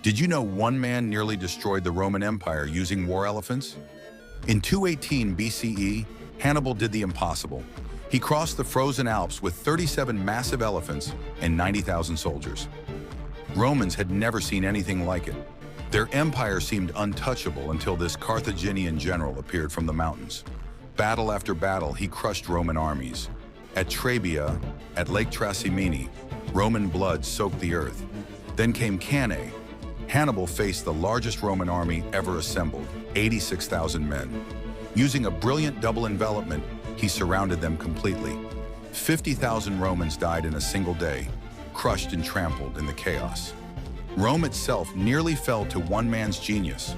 Did you know one man nearly destroyed the Roman Empire using war elephants? In 218 BCE, Hannibal did the impossible. He crossed the frozen Alps with 37 massive elephants and 90,000 soldiers. Romans had never seen anything like it. Their empire seemed untouchable until this Carthaginian general appeared from the mountains. Battle after battle, he crushed Roman armies. At Trebia, at Lake Trasimene, Roman blood soaked the earth. Then came Cannae. Hannibal faced the largest Roman army ever assembled, 86,000 men. Using a brilliant double envelopment, he surrounded them completely. 50,000 Romans died in a single day, crushed and trampled in the chaos. Rome itself nearly fell to one man's genius.